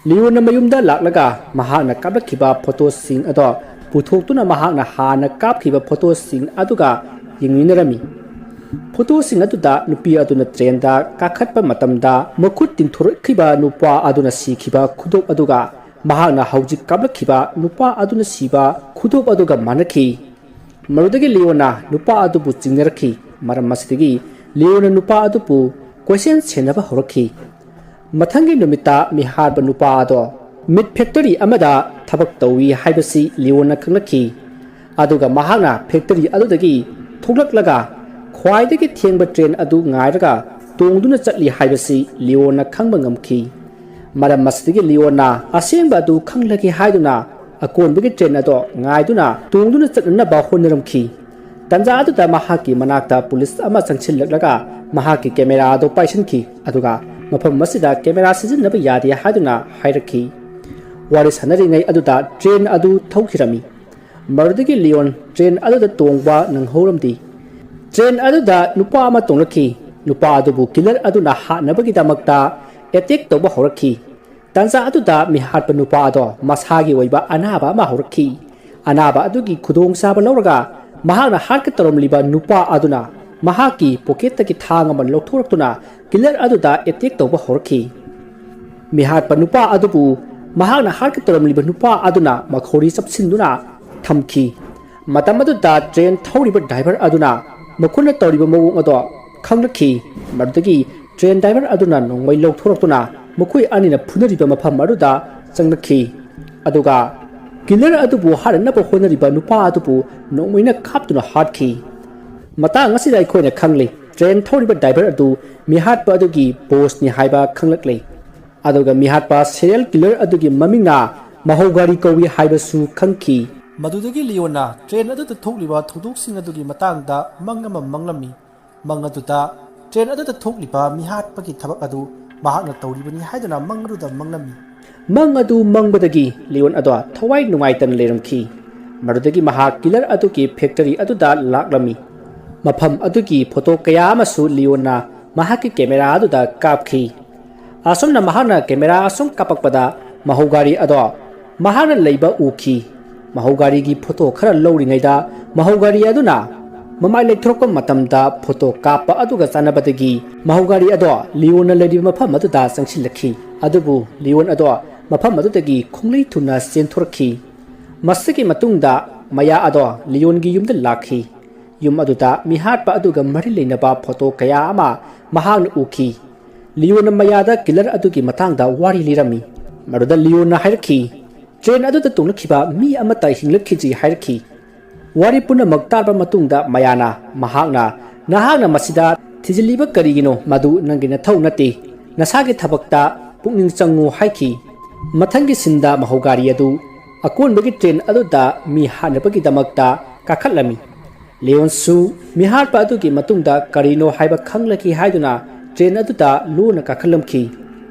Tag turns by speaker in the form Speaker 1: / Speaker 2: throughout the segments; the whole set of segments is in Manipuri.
Speaker 1: ꯂꯤꯌꯣꯟꯅ ꯃꯌꯨꯝꯗ ꯂꯥꯛꯂꯒ ꯃꯍꯥꯛꯅ ꯀꯥꯞꯂꯛꯈꯤꯕ ꯐꯣꯇꯣꯁꯤꯡ ꯑꯗꯣ ꯄꯨꯊꯣꯛꯇꯨꯅ ꯃꯍꯥꯛꯅ ꯍꯥꯟꯅ ꯀꯥꯞꯈꯤꯕ ꯐꯣꯇꯣꯁꯤꯡ ꯑꯗꯨꯒ ꯌꯦꯡꯃꯤꯟꯅꯔꯝꯃꯤ꯫ ꯐꯣꯇꯣꯁꯤꯡ ꯑꯗꯨꯗ ꯅꯨꯄꯤ ꯑꯗꯨꯅ ꯇ꯭ꯔꯦꯟꯗ ꯀꯥꯈꯠꯄ ꯃꯇꯝꯗ ꯃꯈꯨꯠ ꯇꯤꯡꯊꯣꯔꯛꯈꯤꯕ ꯅꯨꯄꯥ ꯑꯗꯨꯅ ꯁꯤꯈꯤꯕ ꯈꯨꯗꯣꯞ ꯑꯗꯨꯒ ꯃꯍꯥꯛꯅ ꯍꯧꯖꯤꯛ ꯀꯥꯞꯂꯛꯈꯤꯕ ꯅꯨꯄꯥ ꯑꯗꯨꯅ ꯁꯤꯕ ꯈꯨꯗꯣꯞ ꯑꯗꯨꯒ ꯃꯥꯟꯅꯈꯤ꯫ ꯃꯗꯨꯗꯒꯤ ꯂꯤꯌꯣꯟꯅ ꯅꯨꯄꯥ ꯑꯗꯨꯕꯨ ꯆꯤꯡꯅꯔꯛꯈꯤ꯫ ꯃꯔꯝ ꯑꯁꯤꯗꯒꯤ ꯂꯤꯌꯣꯟꯅ ꯅꯨꯄꯥ ꯑꯗꯨꯕꯨ ꯀꯣꯏꯁꯦꯟ ꯁꯦꯟꯅꯕ ꯍꯧꯔꯛꯈꯤ꯫ ꯃꯊꯪꯒꯤ ꯅꯨꯃꯤꯠꯇ ꯃꯤꯍꯥꯠꯄ ꯅꯨꯄꯥ ꯑꯗꯣ ꯃꯤꯠ ꯐꯦꯛꯇꯔꯤ ꯑꯃꯗ ꯊꯕꯛ ꯇꯧꯏ ꯍꯥꯏꯕꯁꯤ ꯂꯤꯌꯣꯟꯅ ꯈꯪꯂꯛꯈꯤ꯫ ꯑꯗꯨꯒ ꯃꯍꯥꯛꯅ ꯐꯦꯛꯇꯔꯤ ꯑꯗꯨꯗꯒꯤ ꯊꯣꯛꯂꯛꯂꯒ ꯈ꯭ꯋꯥꯏꯗꯒꯤ ꯊꯦꯡꯕ ꯇ꯭ꯔꯦꯟ ꯑꯗꯨ ꯉꯥꯏꯔꯒ ꯇꯣꯡꯗꯨꯅ ꯆꯠꯂꯤ ꯍꯥꯏꯕꯁꯤ ꯂꯤꯌꯣꯟꯅ ꯈꯪꯕ ꯉꯝꯈꯤ꯫ ꯃꯔꯝ ꯑꯁꯤꯗꯒꯤ ꯂꯤꯌꯣꯟꯅ ꯑꯁꯦꯡꯕ ꯑꯗꯨ ꯈꯪꯂꯒꯦ ꯍꯥꯏꯗꯨꯅ ꯑꯀꯣꯟꯕꯒꯤ ꯇ꯭ꯔꯦꯟ ꯑꯗꯣ ꯉꯥꯏꯗꯨꯅ ꯇꯣꯡꯗꯨꯅ ꯆꯠꯅꯅꯕ ꯍꯣꯠꯅꯔꯝꯈꯤ꯫ ꯇꯟꯖꯥ ꯑꯗꯨꯗ ꯃꯍꯥꯛꯀꯤ ꯃꯅꯥꯛꯇ ꯄꯨꯂꯤꯁ ꯑꯃ ꯆꯪꯁꯤꯜꯂꯛꯂꯒ ꯃꯍꯥꯛꯀꯤ ꯀꯦꯃꯦꯔꯥ ꯑꯗꯨ ꯄꯥꯏꯁꯤꯟꯈꯤ ꯑꯗꯨꯒ ꯃꯐꯝ ꯑꯁꯤꯗ ꯀꯦꯃꯦꯔꯥ ꯁꯤꯖꯤꯟꯅꯕ ꯌꯥꯗꯦ ꯍꯥꯏꯗꯨꯅ ꯍꯥꯏꯔꯛꯈꯤ꯫ ꯋꯥꯔꯤ ꯁꯥꯟꯅꯔꯤꯉꯩ ꯑꯗꯨꯗ ꯇ꯭ꯔꯦꯟ ꯑꯗꯨ ꯊꯧꯈꯤꯔꯝꯃꯤ꯫ ꯃꯗꯨꯗꯒꯤ ꯂꯤꯌꯣꯟ ꯇ꯭ꯔꯦꯟ ꯑꯗꯨꯗ ꯇꯣꯡꯕ ꯅꯪꯍꯧꯔꯝꯗꯦ꯫ ꯇ꯭ꯔꯦꯟ ꯑꯗꯨꯗ ꯅꯨꯄꯥ ꯑꯃ ꯇꯣꯡꯂꯛꯈꯤ꯫ ꯅꯨꯄꯥ ꯑꯗꯨꯕꯨ ꯀꯤꯂꯔ ꯑꯗꯨꯅ ꯍꯥꯠꯅꯕꯒꯤꯗꯃꯛꯇ ꯑꯦꯇꯦꯛ ꯇꯧꯕ ꯍꯧꯔꯛꯈꯤ꯫ ꯇꯟꯖꯥ ꯑꯗꯨꯗ ꯃꯤꯍꯥꯠꯄ ꯅꯨꯄꯥ ꯑꯗꯣ ꯃꯁꯥꯒꯤ ꯑꯣꯏꯕ ꯑꯅꯥꯕ ꯑꯃ ꯍꯧꯔꯛꯈꯤ꯫ ꯑꯅꯥꯕ ꯑꯗꯨꯒꯤ ꯈꯨꯗꯣꯡꯆꯥꯕ ꯂꯧꯔꯒ ꯃꯍꯥꯛꯅ ꯍꯥꯠꯀ ꯇꯧꯔꯝꯂꯤꯕ ꯅꯨꯄꯥ ꯑꯗꯨꯅ ꯃꯍꯥꯛꯀꯤ ꯄꯣꯀꯦꯠꯇꯒꯤ ꯊꯥꯡ ꯑꯃ ꯂꯧꯊꯣꯔꯛꯇꯨꯅ ꯀꯤꯂꯔ ꯑꯗꯨꯗ ꯑꯦꯇꯦꯛ ꯇꯧꯕ ꯍꯧꯔꯛꯈꯤ꯫ ꯃꯤꯍꯥꯠꯄ ꯅꯨꯄꯥ ꯑꯗꯨꯕꯨ ꯃꯍꯥꯛꯅ ꯍꯥꯠꯀ ꯇꯧꯔꯝꯂꯤꯕ ꯅꯨꯄꯥ ꯑꯗꯨꯅ ꯃꯈꯧꯔꯤ ꯆꯞꯁꯤꯟꯗꯨꯅ ꯊꯝꯈꯤ꯫ ꯃꯇꯝ ꯑꯗꯨꯗ ꯇ꯭ꯔꯦꯟ ꯊꯧꯔꯤꯕ ꯗ꯭ꯔꯥꯏꯚꯔ ꯑꯗꯨꯅ ꯃꯈꯣꯏꯅ ꯇꯧꯔꯤꯕ ꯃꯑꯣꯡ ꯑꯗꯣ ꯈꯪꯂꯛꯈꯤ꯫ ꯃꯗꯨꯗꯒꯤ ꯇ꯭ꯔꯦꯟ ꯗ꯭ꯔꯥꯏꯚꯔ ꯑꯗꯨꯅ ꯅꯣꯡꯃꯩ ꯂꯧꯊꯣꯔꯛꯇꯨꯅ ꯃꯈꯣꯏ ꯑꯅꯤꯅ ꯐꯨꯅꯔꯤꯕ ꯃꯐꯝ ꯑꯗꯨꯗ ꯆꯪꯂꯛꯈꯤ꯫ ꯑꯗꯨꯒ ꯀꯤꯂꯔ ꯑꯗꯨꯕꯨ ꯍꯥꯠꯅꯅꯕ ꯍꯣꯠꯅꯔꯤꯕ ꯅꯨꯄꯥ ꯑꯗꯨꯕꯨ ꯅꯣꯡꯃꯩꯅ ꯀꯥꯞꯇꯨꯅ ꯍꯥꯠꯈꯤ꯫ ꯃꯇꯥꯡ ꯑꯁꯤꯗ ꯑꯩꯈꯣꯏꯅ ꯈꯪꯂꯤ ꯇ꯭ꯔꯦꯟ ꯊꯧꯔꯤꯕ ꯗ꯭ꯔꯥꯏꯚꯔ ꯑꯗꯨ ꯃꯤꯍꯥꯠꯄ ꯑꯗꯨꯒꯤ ꯕꯣꯁꯅꯤ ꯍꯥꯏꯕ ꯈꯪꯂꯛꯂꯤ꯫ ꯑꯗꯨꯒ ꯃꯤꯍꯥꯠꯄ ꯁꯦꯔꯤꯌꯦꯜ ꯀꯤꯂꯔ ꯑꯗꯨꯒꯤ ꯃꯃꯤꯡꯅ ꯃꯍꯧꯒꯥꯔꯤ ꯀꯧꯏ ꯍꯥꯏꯕꯁꯨ ꯈꯪꯈꯤ꯫ ꯃꯗꯨꯗꯒꯤ ꯂꯤꯌꯣꯟꯅ ꯇ꯭ꯔꯦꯟ ꯑꯗꯨꯗ ꯊꯣꯛꯂꯤꯕ ꯊꯧꯗꯣꯛꯁꯤꯡ ꯑꯗꯨꯒꯤ ꯃꯇꯥꯡꯗ ꯃꯪ ꯑꯃ ꯃꯪꯂꯝꯃꯤ꯫ ꯃꯪ ꯑꯗꯨꯗ ꯇ꯭ꯔꯦꯟ ꯑꯗꯨꯗ ꯊꯣꯛꯂꯤꯕ ꯃꯤꯍꯥꯠꯄꯒꯤ ꯊꯕꯛ ꯑꯗꯨ ꯃꯍꯥꯛꯅ ꯇꯧꯔꯤꯕꯅꯤ ꯍꯥꯏꯗꯨꯅ ꯃꯪ ꯑꯗꯨꯗ ꯃꯪꯂꯝꯃꯤ꯫ ꯃꯪ ꯑꯗꯨ ꯃꯪꯕꯗꯒꯤ ꯂꯤꯌꯣꯟ ꯑꯗꯣ ꯊꯋꯥꯏ ꯅꯨꯡꯉꯥꯏꯇꯅ ꯂꯩꯔꯝꯈꯤ꯫ ꯃꯗꯨꯗꯒꯤ ꯃꯍꯥꯛ ꯀꯤꯂꯔ ꯑꯗꯨꯒꯤ ꯐꯦꯛꯇꯔꯤ ꯑꯗꯨꯗ ꯂꯥꯛꯂꯝꯃꯤ꯫ ꯃꯐꯝ ꯑꯗꯨꯒꯤ ꯐꯣꯇꯣ ꯀꯌꯥ ꯑꯃꯁꯨ ꯂꯤꯌꯣꯟꯅ ꯃꯍꯥꯛꯀꯤ ꯀꯦꯃꯦꯔꯥ ꯑꯗꯨꯗ ꯀꯥꯞꯈꯤ꯫ ꯑꯁꯨꯝꯅ ꯃꯍꯥꯛꯅ ꯀꯦꯃꯦꯔꯥ ꯑꯁꯨꯝ ꯀꯥꯞꯄꯛꯄꯗ ꯃꯍꯧꯒꯥꯔꯤ ꯑꯗꯣ ꯃꯍꯥꯛꯅ ꯂꯩꯕ ꯎꯈꯤ꯫ ꯃꯍꯧꯒꯥꯔꯤꯒꯤ ꯐꯣꯇꯣ ꯈꯔ ꯂꯧꯔꯤꯉꯩꯗ ꯃꯍꯧꯒꯥꯔꯤ ꯑꯗꯨꯅ ꯃꯃꯥꯏ ꯂꯩꯊꯣꯔꯛꯄ ꯃꯇꯝꯗ ꯐꯣꯇꯣ ꯀꯥꯞꯄ ꯑꯗꯨꯒ ꯆꯥꯟꯅꯕꯗꯒꯤ ꯃꯍꯧꯒꯥꯔꯤ ꯑꯗꯣ ꯂꯤꯌꯣꯟꯅ ꯂꯩꯔꯤꯕ ꯃꯐꯝ ꯑꯗꯨꯗ ꯆꯪꯁꯤꯜꯂꯛꯈꯤ꯫ ꯑꯗꯨꯕꯨ ꯂꯤꯌꯣꯟ ꯑꯗꯣ ꯃꯐꯝ ꯑꯗꯨꯗꯒꯤ ꯈꯣꯡꯂꯩ ꯊꯨꯅ ꯆꯦꯟꯊꯣꯔꯛꯈꯤ꯫ ꯃꯁꯤꯒꯤ ꯃꯇꯨꯡꯗ ꯃꯌꯥ ꯑꯗꯣ ꯂꯤꯌꯣꯟꯒꯤ ꯌꯨꯝꯗ ꯂꯥꯛꯈꯤ꯫ ꯌꯨꯝ ꯑꯗꯨꯗ ꯃꯤꯍꯥꯠꯄ ꯑꯗꯨꯒ ꯃꯔꯤ ꯂꯩꯅꯕ ꯐꯣꯇꯣ ꯀꯌꯥ ꯑꯃ ꯃꯍꯥꯛꯅ ꯎꯈꯤ꯫ ꯂꯤꯌꯣꯟꯅ ꯃꯌꯥꯗ ꯀꯤꯂꯔ ꯑꯗꯨꯒꯤ ꯃꯇꯥꯡꯗ ꯋꯥꯔꯤ ꯂꯤꯔꯝꯃꯤ꯫ ꯃꯗꯨꯗ ꯂꯤꯌꯣꯟꯅ ꯍꯥꯏꯔꯛꯈꯤ ꯇ꯭ꯔꯦꯟ ꯑꯗꯨꯗ ꯇꯣꯡꯂꯛꯈꯤꯕ ꯃꯤ ꯑꯃꯠꯇ ꯍꯤꯡꯂꯛꯈꯤꯗ꯭ꯔꯤ ꯍꯥꯏꯔꯛꯈꯤ꯫ ꯋꯥꯔꯤ ꯄꯨꯝꯅꯃꯛ ꯇꯥꯕ ꯃꯇꯨꯡꯗ ꯃꯌꯥꯅ ꯅꯍꯥꯛꯅ ꯃꯁꯤꯗ ꯊꯤꯖꯤꯜꯂꯤꯕ ꯀꯔꯤꯒꯤꯅꯣ? ꯃꯗꯨ ꯅꯪꯒꯤ ꯅꯊꯧ ꯅꯠꯇꯦ꯫ ꯅꯁꯥꯒꯤ ꯊꯕꯛꯇ ꯄꯨꯛꯅꯤꯡ ꯆꯪꯉꯨ ꯍꯥꯏꯈꯤ꯫ ꯃꯊꯪꯒꯤ ꯁꯤꯟꯗ ꯃꯍꯧꯒꯥꯔꯤ ꯑꯗꯨ ꯑꯀꯣꯟꯕꯒꯤ ꯇ꯭ꯔꯦꯟ ꯑꯗꯨꯗ ꯃꯤ ꯍꯥꯠꯅꯕꯒꯤꯗꯃꯛꯇ ꯀꯥꯈꯠꯂꯝꯃꯤ꯫ ꯂꯤꯌꯣꯟꯁꯨ ꯃꯤꯍꯥꯠꯄ ꯑꯗꯨꯒꯤ ꯃꯇꯨꯡꯗ ꯀꯔꯤꯅꯣ ꯍꯥꯏꯕ ꯈꯪꯂꯒꯦ ꯍꯥꯏꯗꯨꯅ ꯇ꯭ꯔꯦꯟ ꯑꯗꯨꯗ ꯂꯣꯟꯅ ꯀꯥꯈꯠꯂꯝꯈꯤ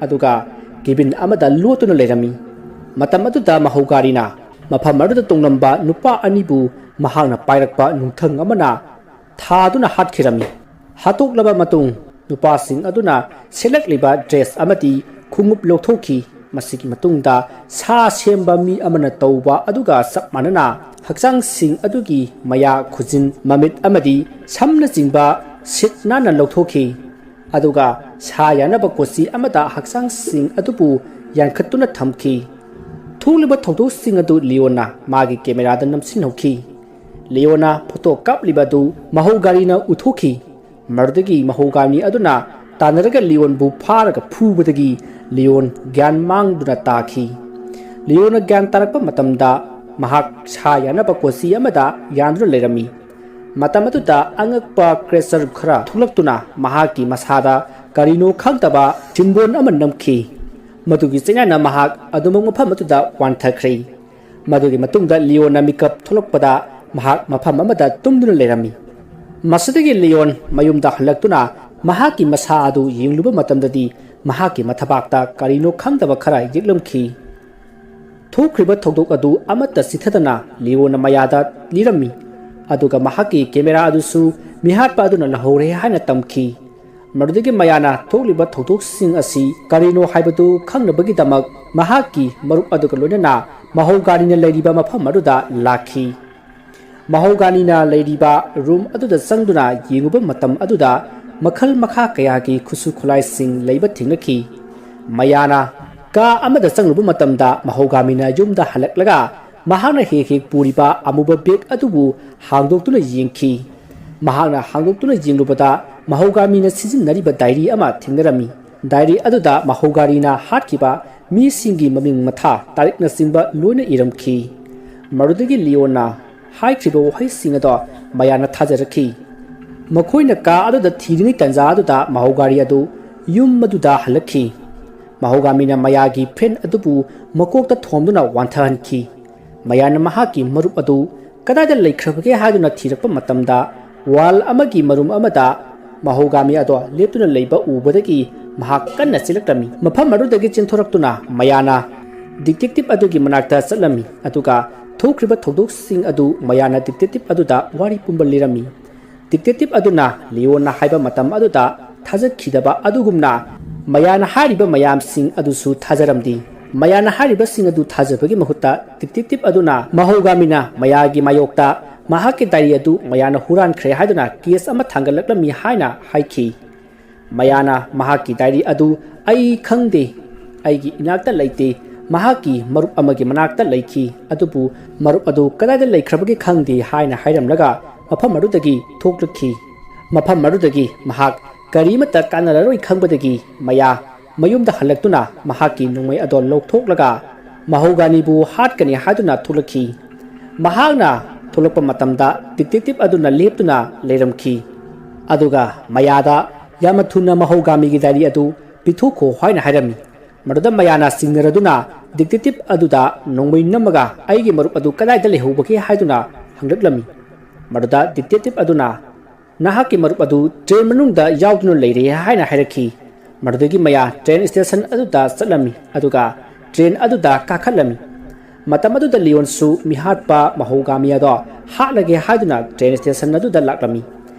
Speaker 1: ꯑꯗꯨꯒ ꯀꯦꯕꯤꯟ ꯑꯃꯗ ꯂꯣꯠꯇꯨꯅ ꯂꯩꯔꯝꯃꯤ꯫ ꯃꯇꯝ ꯑꯗꯨꯗ ꯃꯍꯧꯒꯥꯔꯤꯅ ꯃꯐꯝ ꯑꯗꯨꯗ ꯇꯣꯡꯂꯝꯕ ꯅꯨꯄꯥ ꯑꯅꯤꯕꯨ ꯃꯍꯥꯛꯅ ꯄꯥꯏꯔꯛꯄ ꯅꯨꯡꯊꯪ ꯑꯃꯅ ꯊꯥꯗꯨꯅ ꯍꯥꯠꯈꯤꯔꯝꯃꯤ꯫ ꯍꯥꯠꯇꯣꯛꯂꯕ ꯃꯇꯨꯡ ꯅꯨꯄꯥꯁꯤꯡ ꯑꯗꯨꯅ ꯁꯦꯠꯂꯛꯂꯤꯕ ꯗ꯭ꯔꯦꯁ ꯑꯃꯗꯤ ꯈꯣꯡꯎꯞ ꯂꯧꯊꯣꯛꯈꯤ꯫ ꯃꯁꯤꯒꯤ ꯃꯇꯨꯡꯗ ꯁꯥ ꯁꯦꯝꯕ ꯃꯤ ꯑꯃꯅ ꯇꯧꯕ ꯑꯗꯨꯒ ꯆꯞ ꯃꯥꯟꯅꯅ ꯍꯛꯆꯥꯡꯁꯤꯡ ꯑꯗꯨꯒꯤ ꯃꯌꯥ, ꯈꯨꯖꯤꯟ, ꯃꯃꯤꯠ ꯑꯃꯗꯤ ꯁꯝꯅꯆꯤꯡꯕ ꯁꯤꯠ ꯅꯥꯟꯅ ꯂꯧꯊꯣꯛꯈꯤ꯫ ꯑꯗꯨꯒ ꯁꯥ ꯌꯥꯅꯕ ꯀꯣꯆꯤ ꯑꯃꯗ ꯍꯛꯆꯥꯡꯁꯤꯡ ꯑꯗꯨꯕꯨ ꯌꯥꯟꯈꯠꯇꯨꯅ ꯊꯝꯈꯤ꯫ ꯊꯣꯛꯂꯤꯕ ꯊꯧꯗꯣꯛꯁꯤꯡ ꯑꯗꯨ ꯂꯤꯌꯣꯟꯅ ꯃꯥꯒꯤ ꯀꯦꯃꯦꯔꯥꯗ ꯅꯝꯁꯤꯟꯍꯧꯈꯤ꯫ ꯂꯤꯌꯣꯟꯅ ꯐꯣꯇꯣ ꯀꯥꯞꯂꯤꯕ ꯑꯗꯨ ꯃꯍꯧꯒꯥꯔꯤꯅ ꯎꯊꯣꯛꯈꯤ꯫ ꯃꯗꯨꯗꯒꯤ ꯃꯍꯧꯒꯥꯔꯤ ꯑꯗꯨꯅ ꯇꯥꯟꯅꯔꯒ ꯂꯤꯌꯣꯟꯕꯨ ꯐꯥꯔꯒ ꯐꯨꯕꯗꯒꯤ ꯂꯤꯌꯣꯟ ꯒ꯭ꯌꯥꯟ ꯃꯥꯡꯗꯨꯅ ꯇꯥꯈꯤ꯫ ꯂꯤꯌꯣꯟꯅ ꯒ꯭ꯌꯥꯟ ꯇꯥꯔꯛꯄ ꯃꯇꯝꯗ ꯃꯍꯥꯛ ꯁꯥ ꯌꯥꯅꯕ ꯀꯣꯆꯤ ꯑꯃꯗ ꯌꯥꯟꯗꯨꯅ ꯂꯩꯔꯝꯃꯤ꯫ ꯃꯇꯝ ꯑꯗꯨꯗ ꯑꯉꯛꯄ ꯀ꯭ꯔꯦꯆꯔ ꯈꯔ ꯊꯣꯛꯂꯛꯇꯨꯅ ꯃꯍꯥꯛꯀꯤ ꯃꯁꯥꯗ ꯀꯔꯤꯅꯣ ꯈꯪꯗꯕ ꯁꯤꯝꯕꯣꯜ ꯑꯃ ꯅꯝꯈꯤ꯫ ꯃꯗꯨꯒꯤ ꯆꯩꯅꯥꯅ ꯃꯍꯥꯛ ꯑꯗꯨꯃꯛ ꯃꯐꯝ ꯑꯗꯨꯗ ꯋꯥꯟꯊꯈ꯭ꯔꯦ꯫ ꯃꯗꯨꯒꯤ ꯃꯇꯨꯡꯗ ꯂꯤꯌꯣꯟꯅ ꯃꯤꯀꯞ ꯊꯣꯛꯂꯛꯄꯗ ꯃꯍꯥꯛ ꯃꯐꯝ ꯑꯃꯗ ꯇꯨꯝꯗꯨꯅ ꯂꯩꯔꯝꯃꯤ꯫ ꯃꯁꯤꯗꯒꯤ ꯂꯤꯌꯣꯟ ꯃꯌꯨꯝꯗ ꯍꯜꯂꯛꯇꯨꯅ ꯃꯍꯥꯛꯀꯤ ꯃꯁꯥ ꯑꯗꯨ ꯌꯦꯡꯂꯨꯕ ꯃꯇꯝꯗꯗꯤ ꯃꯍꯥꯛꯀꯤ ꯃꯊꯕꯥꯛꯇ ꯀꯔꯤꯅꯣ ꯈꯪꯗꯕ ꯈꯔ ꯌꯦꯛꯂꯝꯈꯤ꯫ ꯊꯣꯛꯈ꯭ꯔꯤꯕ ꯊꯧꯗꯣꯛ ꯑꯗꯨ ꯑꯃꯠꯇ ꯆꯤꯊꯗꯅ ꯂꯤꯌꯣꯟꯅ ꯃꯌꯥꯗ ꯂꯤꯔꯝꯃꯤ꯫ ꯑꯗꯨꯒ ꯃꯍꯥꯛꯀꯤ ꯀꯦꯃꯦꯔꯥ ꯑꯗꯨꯁꯨ ꯃꯤꯍꯥꯠꯄ ꯑꯗꯨꯅ ꯂꯧꯍꯧꯔꯦ ꯍꯥꯏꯅ ꯇꯝꯈꯤ꯫ ꯃꯗꯨꯗꯒꯤ ꯃꯌꯥꯅ ꯊꯣꯛꯂꯤꯕ ꯊꯧꯗꯣꯛꯁꯤꯡ ꯑꯁꯤ ꯀꯔꯤꯅꯣ ꯍꯥꯏꯕꯗꯨ ꯈꯪꯅꯕꯒꯤꯗꯃꯛ ꯃꯍꯥꯛꯀꯤ ꯃꯔꯨꯞ ꯑꯗꯨꯒ ꯂꯣꯏꯅꯅ ꯃꯍꯧꯒꯥꯅꯤꯅ ꯂꯩꯔꯤꯕ ꯃꯐꯝ ꯑꯗꯨꯗ ꯂꯥꯛꯈꯤ꯫ ꯃꯍꯧꯒꯥꯅꯤꯅ ꯂꯩꯔꯤꯕ ꯔꯨꯝ ꯑꯗꯨꯗ ꯆꯪꯗꯨꯅ ꯌꯦꯡꯉꯨꯕ ꯃꯇꯝ ꯑꯗꯨꯗ ꯃꯈꯜ ꯃꯈꯥ ꯀꯌꯥꯒꯤ ꯈꯨꯠꯁꯨ ꯈꯨꯠꯂꯥꯏꯁꯤꯡ ꯂꯩꯕ ꯊꯦꯡꯅꯈꯤ꯫ ꯃꯌꯥꯅ ꯀꯥ ꯑꯃꯗ ꯆꯪꯂꯨꯕ ꯃꯇꯝꯗ ꯃꯍꯧꯒꯥꯃꯤꯅ ꯌꯨꯝꯗ ꯍꯜꯂꯛꯂꯒ ꯃꯍꯥꯛꯅ ꯍꯦꯛ ꯄꯨꯔꯤꯕ ꯑꯃꯨꯕ ꯕꯦꯒ ꯑꯗꯨꯕꯨ ꯍꯥꯡꯗꯣꯛꯇꯨꯅ ꯌꯦꯡꯈꯤ꯫ ꯃꯍꯥꯛꯅ ꯍꯥꯡꯗꯣꯛꯇꯨꯅ ꯌꯦꯡꯂꯨꯕꯗ ꯃꯍꯧꯒꯥꯃꯤꯅ ꯁꯤꯖꯤꯟꯅꯔꯤꯕ ꯗꯥꯏꯔꯤ ꯑꯃ ꯊꯦꯡꯅꯔꯝꯃꯤ꯫ ꯗꯥꯏꯔꯤ ꯑꯗꯨꯗ ꯃꯍꯧꯒꯥꯔꯤꯅ ꯍꯥꯠꯈꯤꯕ ꯃꯤꯁꯤꯡꯒꯤ ꯃꯃꯤꯡ ꯃꯊꯥ ꯇꯥꯔꯤꯛꯅꯆꯤꯡꯕ ꯂꯣꯏꯅ ꯏꯔꯝꯈꯤ꯫ ꯃꯗꯨꯗꯒꯤ ꯂꯤꯌꯣꯟꯅ ꯍꯥꯏꯈ꯭ꯔꯤꯕ ꯋꯥꯍꯩꯁꯤꯡ ꯑꯗꯣ ꯃꯌꯥꯅ ꯊꯥꯖꯔꯛꯈꯤ꯫ ꯃꯈꯣꯏꯅ ꯀꯥ ꯑꯗꯨꯗ ꯊꯤꯔꯤꯉꯩ ꯇꯥꯟꯖꯥ ꯑꯗꯨꯗ ꯃꯍꯧꯒꯥꯔꯤ ꯑꯗꯨ ꯌꯨꯝ ꯑꯗꯨꯗ ꯍꯜꯂꯛꯈꯤ꯫ ꯃꯍꯧꯒꯥꯃꯤꯅ ꯃꯌꯥꯒꯤ ꯐ꯭ꯔꯦꯟ ꯑꯗꯨꯕꯨ ꯃꯀꯣꯛꯇ ꯊꯣꯝꯗꯨꯅ ꯋꯥꯟꯊꯍꯟꯈꯤ꯫ ꯃꯌꯥꯅ ꯃꯍꯥꯛꯀꯤ ꯃꯔꯨꯞ ꯑꯗꯨ ꯀꯗꯥꯏꯗ ꯂꯩꯈ꯭ꯔꯕꯒꯦ ꯍꯥꯏꯗꯨꯅ ꯊꯤꯔꯛꯄ ꯃꯇꯝꯗ ꯋꯥꯜ ꯑꯃꯒꯤ ꯃꯔꯨꯝ ꯑꯃꯗ ꯃꯍꯧꯒꯥꯃꯤ ꯑꯗꯣ ꯂꯦꯞꯇꯨꯅ ꯂꯩꯕ ꯎꯕꯗꯒꯤ ꯃꯍꯥꯛ ꯀꯟꯅ ꯆꯦꯜꯂꯛꯂꯝꯃꯤ꯫ ꯃꯐꯝ ꯑꯗꯨꯗꯒꯤ ꯆꯦꯟꯊꯣꯔꯛꯇꯨꯅ ꯃꯌꯥꯅ ꯗꯤꯇꯦꯛꯇꯤꯚ ꯑꯗꯨꯒꯤ ꯃꯅꯥꯛꯇ ꯆꯠꯂꯝꯃꯤ ꯑꯗꯨꯒ ꯊꯣꯛꯈ꯭ꯔꯤꯕ ꯊꯧꯗꯣꯛꯁꯤꯡ ꯑꯗꯨ ꯃꯌꯥꯅ ꯗꯤꯇꯦꯛꯇꯤꯚ ꯑꯗꯨꯗ ꯋꯥꯔꯤ ꯄꯨꯝꯕ ꯂꯤꯔꯝꯃꯤ꯫ ꯗꯤꯇꯦꯛꯇꯤꯚ ꯑꯗꯨꯅ ꯂꯤꯌꯣꯟꯅ ꯍꯥꯏꯕ ꯃꯇꯝ ꯑꯗꯨꯗ ꯊꯥꯖꯈꯤꯗꯕ ꯑꯗꯨꯒꯨꯝꯅ ꯃꯌꯥꯅ ꯍꯥꯏꯔꯤꯕ ꯃꯌꯥꯝꯁꯤꯡ ꯑꯗꯨꯁꯨ ꯊꯥꯖꯔꯝꯗꯤ꯫ ꯃꯌꯥꯅ ꯍꯥꯏꯔꯤꯕꯁꯤꯡ ꯑꯗꯨ ꯊꯥꯖꯕꯒꯤ ꯃꯍꯨꯠꯇ ꯗꯤꯇꯦꯛꯇꯤꯚ ꯑꯗꯨꯅ ꯃꯍꯧꯒꯥꯃꯤꯅ ꯃꯌꯥꯒꯤ ꯃꯥꯌꯣꯛꯇ ꯃꯍꯥꯛꯀꯤ ꯗꯥꯏꯔꯤ ꯑꯗꯨ ꯃꯌꯥꯅ ꯍꯨꯔꯥꯟꯈ꯭ꯔꯦ ꯍꯥꯏꯗꯨꯅ ꯀꯦꯁ ꯑꯃ ꯊꯥꯡꯒꯠꯂꯛꯂꯝꯃꯤ ꯍꯥꯏꯅ ꯍꯥꯏꯈꯤ꯫ ꯃꯌꯥꯅ ꯃꯍꯥꯛꯀꯤ ꯗꯥꯏꯔꯤ ꯑꯗꯨ "ꯑꯩ ꯈꯪꯗꯦ, ꯑꯩꯒꯤ ꯏꯅꯥꯛꯇ ꯂꯩꯇꯦ, ꯃꯍꯥꯛꯀꯤ ꯃꯔꯨꯞ ꯑꯃꯒꯤ ꯃꯅꯥꯛꯇ ꯂꯩꯈꯤ, ꯑꯗꯨꯕꯨ ꯃꯔꯨꯞ ꯑꯗꯨ ꯀꯗꯥꯏꯗ ꯂꯩꯈ꯭ꯔꯕꯒꯦ ꯈꯪꯗꯦ" ꯍꯥꯏꯅ ꯍꯥꯏꯔꯝꯂꯒ ꯃꯐꯝ ꯑꯗꯨꯗꯒꯤ ꯊꯣꯛꯂꯛꯈꯤ꯫ ꯃꯐꯝ ꯑꯗꯨꯗꯒꯤ ꯃꯍꯥꯛ ꯀꯔꯤꯃꯠꯇ ꯀꯥꯟꯅꯔꯔꯣꯏ ꯈꯪꯕꯗꯒꯤ ꯃꯌꯥ ꯃꯌꯨꯝꯗ ꯍꯜꯂꯛꯇꯨꯅ ꯃꯍꯥꯛꯀꯤ ꯅꯣꯡꯃꯩ ꯑꯗꯣ ꯂꯧꯊꯣꯛꯂꯒ ꯃꯍꯧꯒꯥꯅꯤꯕꯨ ꯍꯥꯠꯀꯅꯤ ꯍꯥꯏꯗꯨꯅ ꯊꯣꯛꯂꯛꯈꯤ꯫ ꯃꯍꯥꯛꯅ ꯊꯣꯛꯂꯛꯄ ꯃꯇꯝꯗ ꯗꯤꯇꯦꯛꯇꯤꯚ ꯑꯗꯨꯅ ꯂꯦꯞꯇꯨꯅ ꯂꯩꯔꯝꯈꯤ ꯑꯗꯨꯒ ꯃꯌꯥꯗ ꯌꯥꯝꯅ ꯊꯨꯅ ꯃꯍꯧꯒꯥꯃꯤꯒꯤ ꯗꯥꯏꯔꯤ ꯑꯗꯨ ꯄꯤꯊꯣꯛꯈꯣ ꯍꯥꯏꯅ ꯍꯥꯏꯔꯝꯃꯤ꯫ ꯃꯗꯨꯗ ꯃꯌꯥꯅ ꯆꯤꯡꯅꯔꯗꯨꯅ ꯗꯤꯇꯦꯛꯇꯤꯚ ꯑꯗꯨꯗ ꯅꯣꯡꯃꯩ ꯅꯝꯃꯒ ꯑꯩꯒꯤ ꯃꯔꯨꯞ ꯑꯗꯨ ꯀꯗꯥꯏꯗ ꯂꯩꯍꯧꯕꯒꯦ ꯍꯥꯏꯗꯨꯅ ꯍꯪꯂꯛꯂꯝꯃꯤ꯫ ꯃꯗꯨꯗ ꯗꯤꯇꯦꯛꯇꯤꯚ ꯑꯗꯨꯅ "ꯅꯍꯥꯛꯀꯤ ꯃꯔꯨꯞ ꯑꯗꯨ ꯇ꯭ꯔꯦꯟ ꯃꯅꯨꯡꯗ ꯌꯥꯎꯗꯨꯅ ꯂꯩꯔꯦ" ꯍꯥꯏꯅ ꯍꯥꯏꯔꯛꯈꯤ꯫ ꯃꯗꯨꯗꯒꯤ ꯃꯌꯥ ꯇ꯭ꯔꯦꯟ ꯁ꯭ꯇꯦꯁꯟ ꯑꯗꯨꯗ ꯆꯠꯂꯝꯃꯤ ꯑꯗꯨꯒ ꯇ꯭ꯔꯦꯟ ꯑꯗꯨꯗ ꯀꯥꯈꯠꯂꯝꯃꯤ꯫ ꯃꯇꯝ ꯑꯗꯨꯗ ꯂꯤꯌꯣꯟꯁꯨ ꯃꯤꯍꯥꯠꯄ ꯃꯍꯧꯒꯥꯃꯤ ꯑꯗꯣ ꯍꯥꯠꯂꯒꯦ ꯍꯥꯏꯗꯨꯅ ꯇ꯭ꯔꯦꯟ ꯁ꯭ꯇꯦꯁꯟ ꯑꯗꯨꯗ ꯂꯥꯛꯂꯝꯃꯤ꯫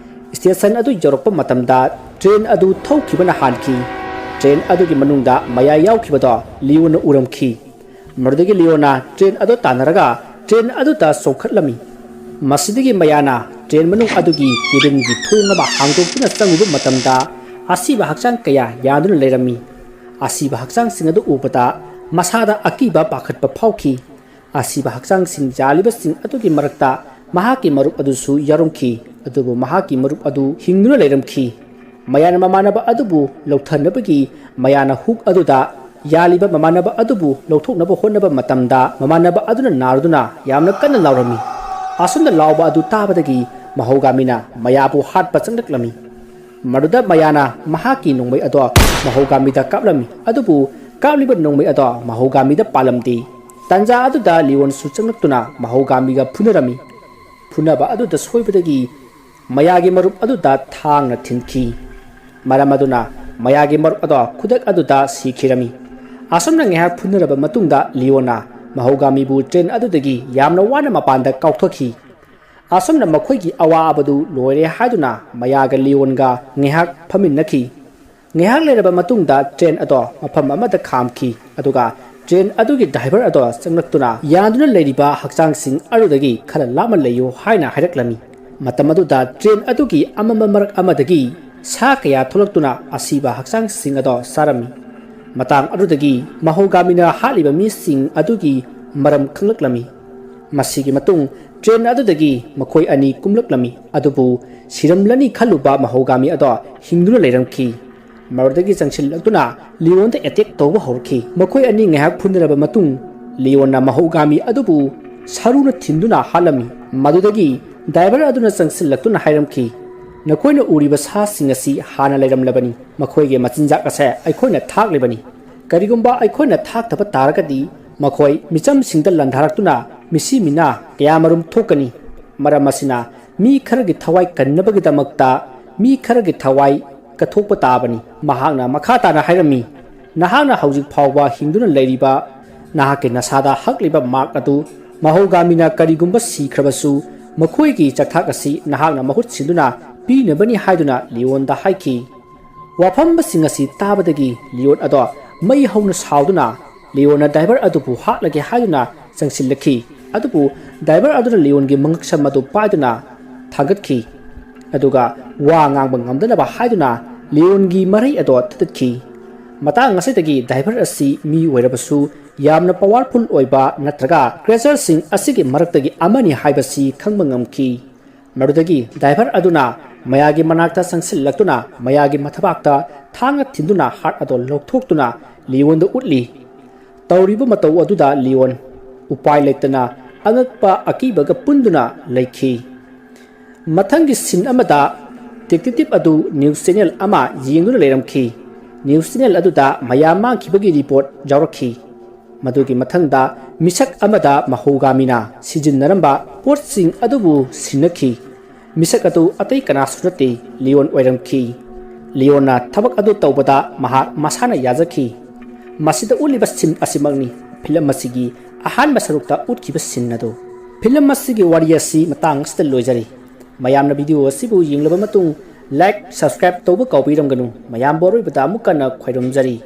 Speaker 1: ꯁ꯭ꯇꯦꯁꯟ ꯑꯗꯨ ꯌꯧꯔꯛꯄ ꯃꯇꯝꯗ ꯇ꯭ꯔꯦꯟ ꯑꯗꯨ ꯊꯧꯈꯤꯕꯅ ꯍꯥꯟꯈꯤ꯫ ꯇ꯭ꯔꯦꯟ ꯑꯗꯨꯒꯤ ꯃꯅꯨꯡꯗ ꯃꯌꯥ ꯌꯥꯎꯈꯤꯕꯗꯣ ꯂꯤꯌꯣꯟꯅ ꯎꯔꯝꯈꯤ꯫ ꯃꯗꯨꯗꯒꯤ ꯂꯤꯌꯣꯟꯅ ꯇ꯭ꯔꯦꯟ ꯑꯗꯨ ꯇꯥꯟꯅꯔꯒ ꯇ꯭ꯔꯦꯟ ꯑꯗꯨꯗ ꯆꯣꯡꯈꯠꯂꯝꯃꯤ꯫ ꯃꯁꯤꯗꯒꯤ ꯃꯌꯥꯅ ꯇ꯭ꯔꯦꯟ ꯃꯅꯨꯡ ꯑꯗꯨꯒꯤ ꯀꯦꯕꯤꯟꯒꯤ ꯊꯣꯡ ꯑꯃ ꯍꯥꯡꯗꯣꯛꯇꯨꯅ ꯆꯪꯉꯨꯕ ꯃꯇꯝꯗ ꯑꯁꯤꯕ ꯍꯛꯆꯥꯡ ꯀꯌꯥ ꯌꯥꯟꯗꯨꯅ ꯂꯩꯔꯝꯃꯤ꯫ ꯑꯁꯤꯕ ꯍꯛꯆꯥꯡꯁꯤꯡ ꯑꯗꯨ ꯎꯕꯗ ꯃꯁꯥꯗ ꯑꯀꯤꯕ ꯄꯥꯈꯠꯄ ꯐꯥꯎꯈꯤ꯫ ꯑꯁꯤꯕ ꯍꯛꯆꯥꯡꯁꯤꯡ ꯌꯥꯜꯂꯤꯕꯁꯤꯡ ꯑꯗꯨꯒꯤ ꯃꯔꯛꯇ ꯃꯍꯥꯛꯀꯤ ꯃꯔꯨꯞ ꯑꯗꯨꯁꯨ ꯌꯥꯎꯔꯝꯈꯤ ꯑꯗꯨꯕꯨ ꯃꯍꯥꯛꯀꯤ ꯃꯔꯨꯞ ꯑꯗꯨ ꯍꯤꯡꯗꯨꯅ ꯂꯩꯔꯝꯈꯤ꯫ ꯃꯌꯥꯅ ꯃꯃꯥꯟꯅꯕ ꯑꯗꯨꯕꯨ ꯂꯧꯊꯅꯕꯒꯤ ꯃꯌꯥꯅ ꯍꯨꯛ ꯑꯗꯨꯗ ꯌꯥꯜꯂꯤꯕ ꯃꯃꯥꯟꯅꯕ ꯑꯗꯨꯕꯨ ꯂꯧꯊꯣꯛꯅꯕ ꯍꯣꯠꯅꯕ ꯃꯇꯝꯗ ꯃꯃꯥꯟꯅꯕ ꯑꯗꯨꯅ ꯅꯥꯔꯗꯨꯅ ꯌꯥꯝꯅ ꯀꯟꯅ ꯂꯥꯎꯔꯝꯃꯤ꯫ ꯑꯁꯨꯝꯅ ꯂꯥꯎꯕ ꯑꯗꯨ ꯇꯥꯕꯗꯒꯤ ꯃꯍꯧꯒꯥꯃꯤꯅ ꯃꯌꯥꯕꯨ ꯍꯥꯠꯄ ꯆꯪꯂꯛꯂꯝꯃꯤ꯫ ꯃꯗꯨꯗ ꯃꯌꯥꯅ ꯃꯍꯥꯛꯀꯤ ꯅꯣꯡꯃꯩ ꯑꯗꯣ ꯃꯍꯧꯒꯥꯃꯤꯗ ꯀꯥꯞꯂꯝꯃꯤ ꯑꯗꯨꯕꯨ ꯀꯥꯞꯂꯤꯕ ꯅꯣꯡꯃꯩ ꯑꯗꯣ ꯃꯍꯧꯒꯥꯃꯤꯗ ꯄꯥꯜꯂꯝꯗꯦ꯫ ꯇꯥꯟꯖꯥ ꯑꯗꯨꯗ ꯂꯤꯌꯣꯟꯁꯨ ꯆꯪꯂꯛꯇꯨꯅ ꯃꯍꯧꯒꯥꯃꯤꯒ ꯐꯨꯅꯔꯝꯃꯤ꯫ ꯐꯨꯅꯕ ꯑꯗꯨꯗ ꯁꯣꯏꯕꯗꯒꯤ ꯃꯌꯥꯒꯤ ꯃꯔꯨꯞ ꯑꯗꯨꯗ ꯊꯥꯡꯅ ꯊꯤꯟꯈꯤ꯫ ꯃꯔꯝ ꯑꯗꯨꯅ ꯃꯌꯥꯒꯤ ꯃꯔꯨꯞ ꯑꯗꯣ ꯈꯨꯗꯛ ꯑꯗꯨꯗ ꯁꯤꯈꯤꯔꯝꯃꯤ꯫ ꯑꯁꯨꯝꯅ ꯉꯥꯏꯍꯥꯛ ꯐꯨꯅꯔꯕ ꯃꯇꯨꯡꯗ ꯂꯤꯌꯣꯟꯅ ꯃꯍꯧꯒꯥꯃꯤꯕꯨ ꯇ꯭ꯔꯦꯟ ꯑꯗꯨꯗꯒꯤ ꯌꯥꯝꯅ ꯋꯥꯅ ꯃꯄꯥꯟꯗ ꯀꯥꯎꯊꯣꯛꯈꯤ꯫ ꯑꯁꯨꯝꯅ ꯃꯈꯣꯏꯒꯤ ꯑꯋꯥꯕꯗꯨ ꯂꯣꯏꯔꯦ ꯍꯥꯏꯗꯨꯅ ꯃꯌꯥꯒ ꯂꯤꯌꯣꯟꯒ ꯉꯥꯏꯍꯥꯛ ꯐꯝꯃꯤꯟꯅꯈꯤ꯫ ꯉꯥꯏꯍꯥꯛ ꯂꯩꯔꯕ ꯃꯇꯨꯡꯗ ꯇ꯭ꯔꯦꯟ ꯑꯗꯣ ꯃꯐꯝ ꯑꯃꯗ ꯈꯥꯝꯈꯤ ꯑꯗꯨꯒ ꯇ꯭ꯔꯦꯟ ꯑꯗꯨꯒꯤ ꯗ꯭ꯔꯥꯏꯚꯔ ꯑꯗꯣ ꯆꯪꯂꯛꯇꯨꯅ ꯌꯥꯟꯗꯨꯅ ꯂꯩꯔꯤꯕ ꯍꯛꯆꯥꯡꯁꯤꯡ ꯑꯗꯨꯗꯒꯤ ꯈꯔ ꯂꯥꯞꯅ ꯂꯩꯌꯨ ꯍꯥꯏꯅ ꯍꯥꯏꯔꯛꯂꯝꯃꯤ꯫ ꯃꯇꯝ ꯑꯗꯨꯗ ꯇ꯭ꯔꯦꯟ ꯑꯗꯨꯒꯤ ꯑꯃꯝꯕ ꯃꯔꯛ ꯑꯃꯗꯒꯤ ꯁꯥ ꯀꯌꯥ ꯊꯣꯛꯂꯛꯇꯨꯅ ꯑꯁꯤꯕ ꯍꯛꯆꯥꯡꯁꯤꯡ ꯑꯗꯣ ꯆꯥꯔꯝꯃꯤ꯫ ꯃꯇꯥꯡ ꯑꯗꯨꯗꯒꯤ ꯃꯍꯧꯒꯥꯃꯤꯅ ꯍꯥꯠꯂꯤꯕ ꯃꯤꯁꯤꯡ ꯑꯗꯨꯒꯤ ꯃꯔꯝ ꯈꯪꯂꯛꯂꯝꯃꯤ꯫ ꯃꯁꯤꯒꯤ ꯃꯇꯨꯡ ꯇ꯭ꯔꯦꯟ ꯑꯗꯨꯗꯒꯤ ꯃꯈꯣꯏ ꯑꯅꯤ ꯀꯨꯝꯂꯛꯂꯝꯃꯤ ꯑꯗꯨꯕꯨ ꯁꯤꯔꯝꯂꯅꯤ ꯈꯜꯂꯨꯕ ꯃꯍꯧꯒꯥꯃꯤ ꯑꯗꯣ ꯍꯤꯡꯗꯨꯅ ꯂꯩꯔꯝꯈꯤ꯫ ꯃꯗꯨꯗꯒꯤ ꯆꯪꯁꯤꯜꯂꯛꯇꯨꯅ ꯂꯤꯌꯣꯟꯗ ꯑꯦꯇꯦꯛ ꯇꯧꯕ ꯍꯧꯔꯛꯈꯤ꯫ ꯃꯈꯣꯏ ꯑꯅꯤ ꯉꯥꯏꯍꯥꯛ ꯐꯨꯅꯔꯕ ꯃꯇꯨꯡ ꯂꯤꯌꯣꯟꯅ ꯃꯍꯧꯒꯥꯃꯤ ꯑꯗꯨꯕꯨ ꯁꯔꯨꯅ ꯊꯤꯟꯗꯨꯅ ꯍꯥꯠꯂꯝꯃꯤ꯫ ꯃꯗꯨꯗꯒꯤ ꯗ꯭ꯔꯥꯏꯚꯔ ꯑꯗꯨꯅ ꯆꯪꯁꯤꯜꯂꯛꯇꯨꯅ ꯍꯥꯏꯔꯝꯈꯤ, "ꯅꯈꯣꯏꯅ ꯎꯔꯤꯕ ꯁꯥꯁꯤꯡ ꯑꯁꯤ ꯍꯥꯟꯅ ꯂꯩꯔꯝꯂꯕꯅꯤ꯫ ꯃꯈꯣꯏꯒꯤ ꯃꯆꯤꯟꯖꯥꯛ ꯑꯁꯦ ꯑꯩꯈꯣꯏꯅ ꯊꯥꯛꯂꯤꯕꯅꯤ꯫ ꯀꯔꯤꯒꯨꯝꯕ ꯑꯩꯈꯣꯏꯅ ꯊꯥꯛꯇꯕ ꯇꯥꯔꯒꯗꯤ ꯃꯈꯣꯏ ꯃꯤꯆꯝꯁꯤꯡꯗ ꯂꯥꯟꯗꯥꯔꯛꯇꯨꯅ ꯃꯤꯁꯤ ꯃꯤꯅꯥ ꯀꯌꯥꯃꯔꯨꯝ ꯊꯣꯛꯀꯅꯤ꯫ ꯃꯔꯝ ꯑꯁꯤꯅ ꯃꯤ ꯈꯔꯒꯤ ꯊꯋꯥꯏ ꯀꯟꯅꯕꯒꯤꯗꯃꯛꯇ ꯃꯤ ꯈꯔꯒꯤ ꯊꯋꯥꯏ ꯀꯠꯊꯣꯛꯄ ꯇꯥꯕꯅꯤ"꯫ ꯃꯍꯥꯛꯅ ꯃꯈꯥ ꯇꯥꯅ ꯍꯥꯏꯔꯝꯃꯤ, "ꯅꯍꯥꯛꯅ ꯍꯧꯖꯤꯛ ꯐꯥꯎꯕ ꯍꯤꯡꯗꯨꯅ ꯂꯩꯔꯤꯕ ꯅꯍꯥꯛꯀꯤ ꯅꯁꯥꯗ ꯍꯛꯂꯤꯕ ꯃꯥꯔꯛ ꯑꯗꯨ ꯃꯍꯧꯒꯥꯃꯤꯅ ꯀꯔꯤꯒꯨꯝꯕ ꯁꯤꯈ꯭ꯔꯕꯁꯨ ꯃꯈꯣꯏꯒꯤ ꯆꯥꯛꯊꯥꯛ ꯑꯁꯤ ꯅꯍꯥꯛꯅ ꯃꯍꯨꯠ ꯁꯤꯟꯗꯨꯅ ꯄꯤꯅꯕꯅꯤ" ꯍꯥꯏꯗꯨꯅ ꯂꯤꯌꯣꯟꯗ ꯍꯥꯏꯈꯤ꯫ ꯋꯥꯐꯝꯁꯤꯡ ꯑꯁꯤ ꯇꯥꯕꯗꯒꯤ ꯂꯤꯌꯣꯟ ꯑꯗꯣ ꯃꯩ ꯍꯧꯅ ꯁꯥꯎꯗꯨꯅ ꯂꯤꯌꯣꯟꯅ ꯗ꯭ꯔꯥꯏꯚꯔ ꯑꯗꯨꯕꯨ ꯍꯥꯠꯂꯒꯦ ꯍꯥꯏꯗꯨꯅ ꯆꯪꯁꯤꯜꯂꯛꯈꯤ ꯑꯗꯨꯕꯨ ꯗ꯭ꯔꯥꯏꯚꯔ ꯑꯗꯨꯅ ꯂꯤꯌꯣꯟꯒꯤ ꯃꯉꯛꯁꯝ ꯑꯗꯨ ꯄꯥꯏꯗꯨꯅ ꯊꯥꯡꯒꯠꯈꯤ ꯑꯗꯨꯒ ꯋꯥ ꯉꯥꯡꯕ ꯉꯝꯗꯅꯕ ꯍꯥꯏꯗꯨꯅ ꯂꯤꯌꯣꯟꯒꯤ ꯃꯔꯩ ꯑꯗꯣ ꯊꯗꯠꯈꯤ ꯃꯇꯥꯡ ꯑꯁꯤꯗꯒꯤ ꯗ꯭ꯔꯥꯏꯚꯔ ꯑꯁꯤ ꯃꯤ ꯑꯣꯏꯔꯕꯁꯨ ꯌꯥꯝꯅ ꯄꯋꯥꯔꯐꯨꯜ ꯑꯣꯏꯕ ꯅꯠꯇ꯭ꯔꯒ ꯀ꯭ꯔꯦꯆꯔꯁꯤꯡ ꯑꯁꯤꯒꯤ ꯃꯔꯛꯇꯒꯤ ꯑꯃꯅꯤ ꯍꯥꯏꯕꯁꯤ ꯈꯪꯕ ꯉꯝꯈꯤ ꯃꯗꯨꯗꯒꯤ ꯗ꯭ꯔꯥꯏꯚꯔ ꯑꯗꯨꯅ ꯃꯌꯥꯒꯤ ꯃꯅꯥꯛꯇ ꯆꯪꯁꯤꯜꯂꯛꯇꯨꯅ ꯃꯌꯥꯒꯤ ꯃꯊꯕꯥꯛꯇ ꯊꯥꯡꯅ ꯊꯤꯟꯗꯨꯅ ꯍꯥꯔꯠ ꯑꯗꯣ ꯂꯧꯊꯣꯛꯇꯨꯅ ꯂꯤꯌꯣꯟꯗ ꯎꯠꯂꯤ ꯇꯧꯔꯤꯕ ꯃꯇꯧ ꯑꯗꯨꯗ ꯂꯤꯌꯣꯟ ꯎꯄꯥꯏ ꯂꯩꯇꯅ ꯑꯉꯛꯄ ꯑꯀꯤꯕꯒ ꯄꯨꯟꯗꯨꯅ ꯂꯩꯈꯤ ꯃꯊꯪꯒꯤ ꯁꯤꯟ ꯑꯃꯗ ꯗꯤꯇꯦꯛꯇꯤꯚ ꯑꯗꯨ ꯅ꯭ꯌꯨꯁ ꯆꯦꯅꯦꯜ ꯑꯃ ꯌꯦꯡꯗꯨꯅ ꯂꯩꯔꯝꯈꯤ ꯅ꯭ꯌꯨꯁ ꯆꯦꯅꯦꯜ ꯑꯗꯨꯗ ꯃꯌꯥꯝ ꯃꯥꯡꯈꯤꯕꯒꯤ ꯔꯤꯄꯣꯔꯠ ꯌꯥꯎꯔꯛꯈꯤ ꯃꯗꯨꯒꯤ ꯃꯊꯪꯗ ꯃꯤꯁꯛ ꯑꯃꯗ ꯃꯍꯧꯒꯥꯃꯤꯅ ꯁꯤꯖꯤꯟꯅꯔꯝꯕ ꯄꯣꯠꯁꯤꯡ ꯑꯗꯨꯕꯨ ꯁꯤꯟꯅꯈꯤ ꯃꯤꯁꯛ ꯑꯗꯨ ꯑꯇꯩ ꯀꯅꯥꯁꯨ ꯅꯠꯇꯦ ꯂꯤꯌꯣꯟ ꯑꯣꯏꯔꯝꯈꯤ ꯂꯤꯌꯣꯟꯅ ꯊꯕꯛ ꯑꯗꯨ ꯇꯧꯕꯗ ꯃꯍꯥꯛ ꯃꯁꯥꯅ ꯌꯥꯖꯈꯤ ꯃꯁꯤꯗ ꯎꯠꯂꯤꯕ ꯁꯤꯟ ꯑꯁꯤꯃꯛꯅꯤ ꯐꯤꯂꯝ ꯑꯁꯤꯒꯤ ꯑꯍꯥꯟꯕ ꯁꯔꯨꯛꯇ ꯎꯠꯈꯤꯕ ꯁꯤꯟ ꯑꯗꯨ ꯐꯤꯂꯝ ꯑꯁꯤꯒꯤ ꯋꯥꯔꯤ ꯑꯁꯤ ꯃꯇꯥꯡ ꯑꯁꯤꯗ ꯂꯣꯏꯖꯔꯤ ꯃꯌꯥꯝꯅ ꯚꯤꯗꯤꯑꯣ ꯑꯁꯤꯕꯨ ꯌꯦꯡꯂꯕ ꯃꯇꯨꯡ ꯂꯥꯏꯛ ꯁꯕꯁꯀ꯭ꯔꯥꯏꯕ ꯇꯧꯕ ꯀꯥꯎꯕꯤꯔꯝꯒꯅꯨ ꯃꯌꯥꯝꯕꯨ ꯑꯔꯣꯏꯕꯗ ꯑꯃꯨꯛ ꯍꯟꯅ ꯈꯣꯏꯔꯝꯖꯔꯤ